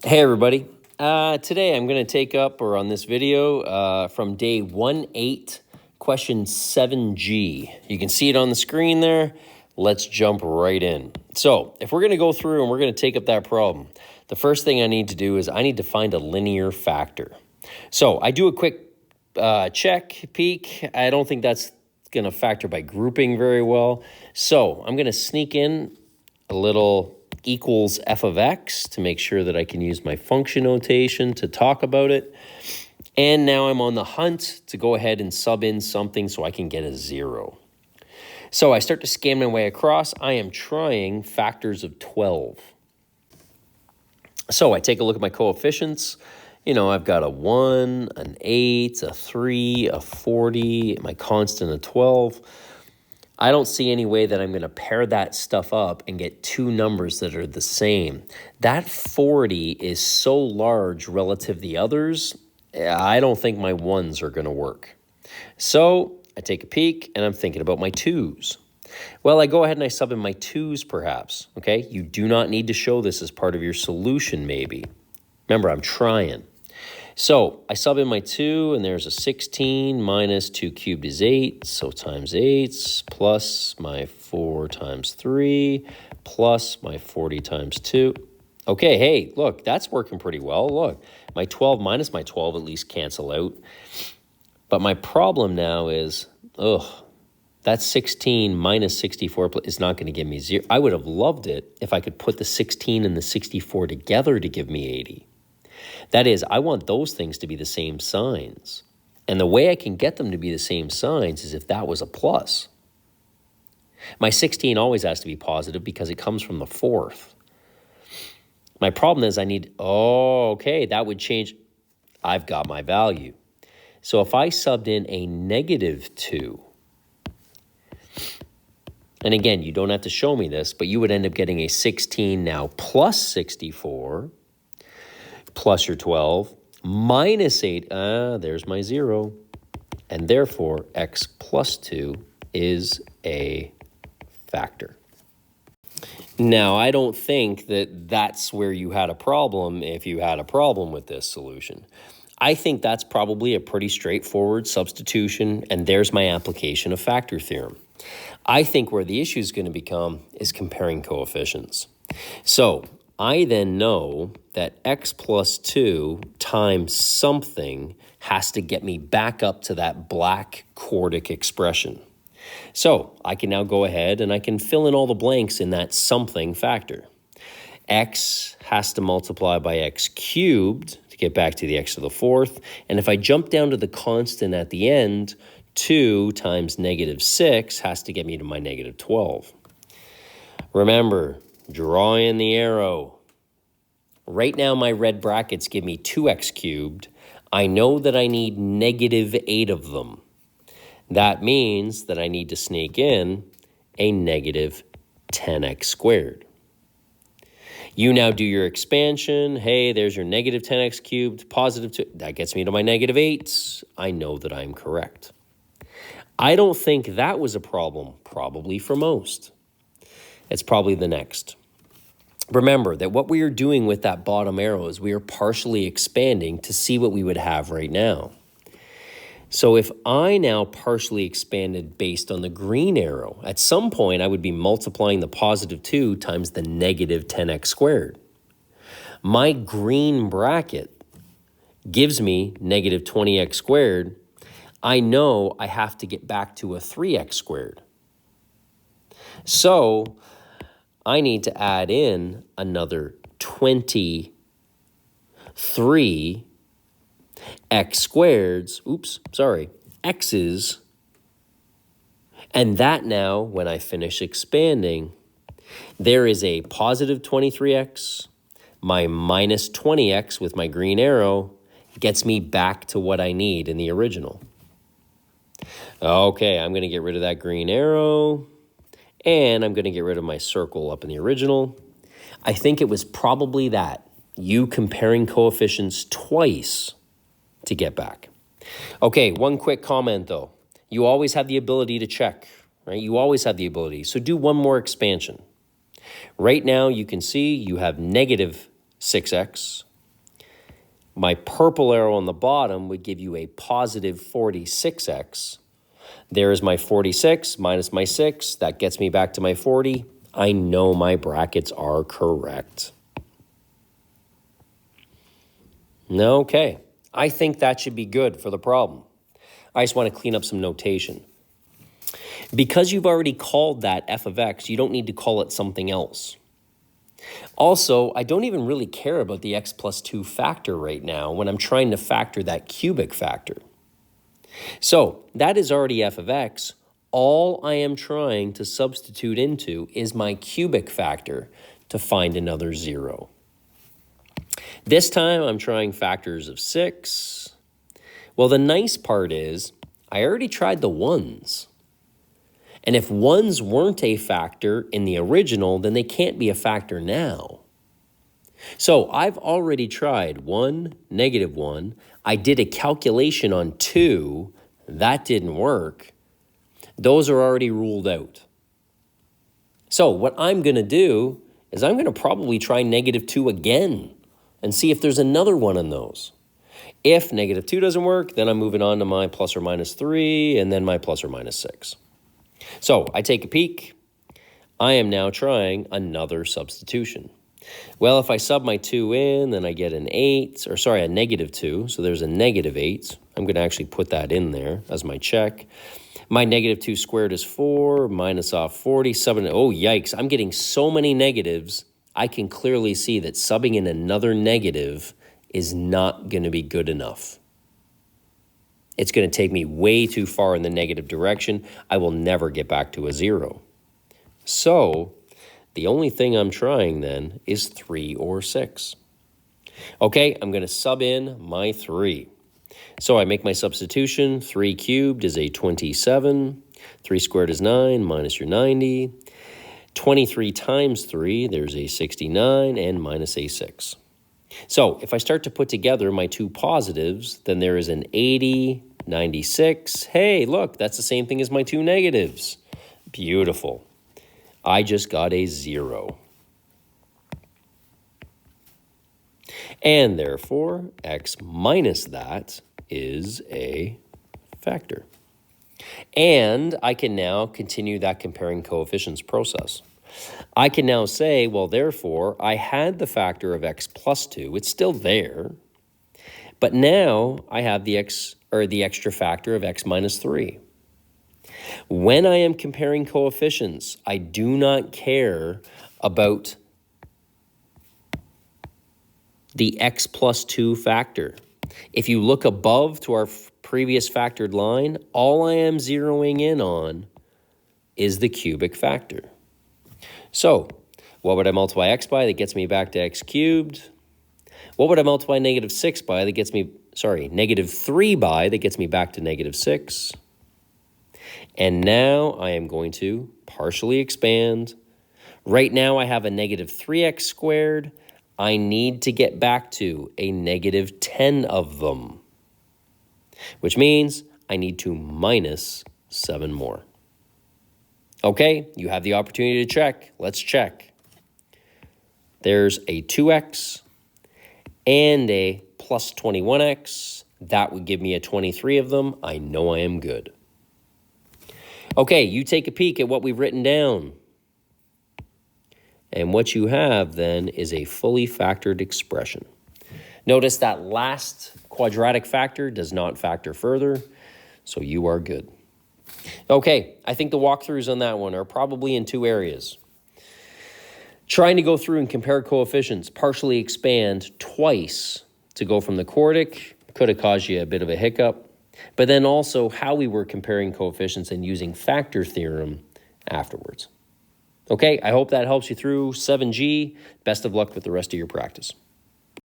Hey everybody, today I'm going to take up, or on this video, from day 1-8, question 7G. You can see it on the screen there. Let's jump right in. So if we're going to go through and we're going to take up that problem, the first thing I need to do is I need to find a linear factor. So I do a quick peek. I don't think that's going to factor by grouping very well. So I'm going to sneak in a little equals f of x to make sure that I can use my function notation to talk about it. And now I'm on the hunt to go ahead and sub in something so I can get a 0. So I start to scan my way across. I am trying factors of 12. So I take a look at my coefficients. You know, I've got a 1, an 8, a 3, a 40, my constant of 12. I don't see any way that I'm going to pair that stuff up and get two numbers that are the same. That 40 is so large relative to the others, I don't think my 1s are going to work. So I take a peek and I'm thinking about my 2s. Well, I go ahead and I sub in my 2s perhaps, okay? You do not need to show this as part of your solution maybe. Remember, I'm trying. So I sub in my 2, and there's a 16 minus 2 cubed is 8, so times 8, plus my 4 times 3, plus my 40 times 2. Okay, hey, look, that's working pretty well. Look, my 12 minus my 12 at least cancel out. But my problem now is, that 16 minus 64 is not going to give me 0. I would have loved it if I could put the 16 and the 64 together to give me 80. That is, I want those things to be the same signs. And the way I can get them to be the same signs is if that was a plus. My 16 always has to be positive because it comes from the 4th. My problem is I need, okay, that would change. I've got my value. So if I subbed in a -2, and again, you don't have to show me this, but you would end up getting a 16 now plus 64, plus your 12, minus 8, there's my 0. And therefore, x plus 2 is a factor. Now, I don't think that that's where you had a problem if you had a problem with this solution. I think that's probably a pretty straightforward substitution, and there's my application of factor theorem. I think where the issue is going to become is comparing coefficients. So I then know that x plus 2 times something has to get me back up to that black quartic expression. So I can now go ahead and I can fill in all the blanks in that something factor. X has to multiply by x cubed to get back to the x to the 4th. And if I jump down to the constant at the end, 2 times -6 has to get me to my -12. Remember, draw in the arrow. Right now, my red brackets give me 2x cubed. I know that I need -8 of them. That means that I need to sneak in a -10x squared. You now do your expansion. Hey, there's your -10x cubed, positive 2. That gets me to my -8. I know that I'm correct. I don't think that was a problem, probably for most. It's probably the next. Remember that what we are doing with that bottom arrow is we are partially expanding to see what we would have right now. So if I now partially expanded based on the green arrow, at some point I would be multiplying the positive 2 times the -10x squared. My green bracket gives me -20x squared. I know I have to get back to a 3x squared. So I need to add in another 23x squareds, x's, and that now, when I finish expanding, there is a positive 23x, my minus 20x with my green arrow gets me back to what I need in the original. Okay, I'm going to get rid of that green arrow, and I'm going to get rid of my circle up in the original. I think it was probably that, you comparing coefficients twice to get back. Okay, one quick comment though. You always have the ability to check, right? You always have the ability. So do one more expansion. Right now you can see you have -6x My purple arrow on the bottom would give you a positive 46x. There is my 46 minus my 6. That gets me back to my 40. I know my brackets are correct. Okay, I think that should be good for the problem. I just want to clean up some notation. Because you've already called that f of x, you don't need to call it something else. Also, I don't even really care about the x plus 2 factor right now when I'm trying to factor that cubic factor. So that is already f of x. All I am trying to substitute into is my cubic factor to find another 0. This time I'm trying factors of 6. Well, the nice part is I already tried the 1s. And if 1s weren't a factor in the original, then they can't be a factor now. So I've already tried 1, negative 1. I did a calculation on 2. That didn't work. Those are already ruled out. So what I'm going to do is I'm going to probably try negative 2 again and see if there's another one in those. If negative 2 doesn't work, then I'm moving on to my plus or minus 3 and then my plus or minus 6. So I take a peek. I am now trying another substitution. Well, if I sub my 2 in, then I get a negative 2. So there's a negative 8. I'm going to actually put that in there as my check. My negative 2 squared is 4, minus off 40, subbing. Oh, yikes. I'm getting so many negatives. I can clearly see that subbing in another negative is not going to be good enough. It's going to take me way too far in the negative direction. I will never get back to a 0. So the only thing I'm trying then is 3 or 6. Okay, I'm going to sub in my 3. So I make my substitution. 3 cubed is a 27. 3 squared is 9 minus your 90. 23 times 3, there's a 69 and minus a 6. So if I start to put together my two positives, then there is an 80, 96. Hey, look, that's the same thing as my two negatives. Beautiful. I just got a 0. And therefore, x minus that is a factor. And I can now continue that comparing coefficients process. I can now say, well, therefore, I had the factor of x plus 2. It's still there. But now I have the extra factor of x minus 3. When I am comparing coefficients, I do not care about the x plus 2 factor. If you look above to our previous factored line, all I am zeroing in on is the cubic factor. So, what would I multiply x by that gets me back to x cubed? What would I multiply negative 6 by that gets me, negative 3 by that gets me back to negative 6? And now I am going to partially expand. Right now I have a negative 3x squared. I need to get back to a negative 10 of them, which means I need to minus 7 more. Okay, you have the opportunity to check. Let's check. There's a 2x and a plus 21x. That would give me a 23 of them. I know I am good. Okay, you take a peek at what we've written down. And what you have then is a fully factored expression. Notice that last quadratic factor does not factor further, so you are good. Okay, I think the walkthroughs on that one are probably in two areas. Trying to go through and compare coefficients, partially expand twice to go from the quartic, could have caused you a bit of a hiccup. But then also how we were comparing coefficients and using factor theorem afterwards. Okay, I hope that helps you through 7G. Best of luck with the rest of your practice.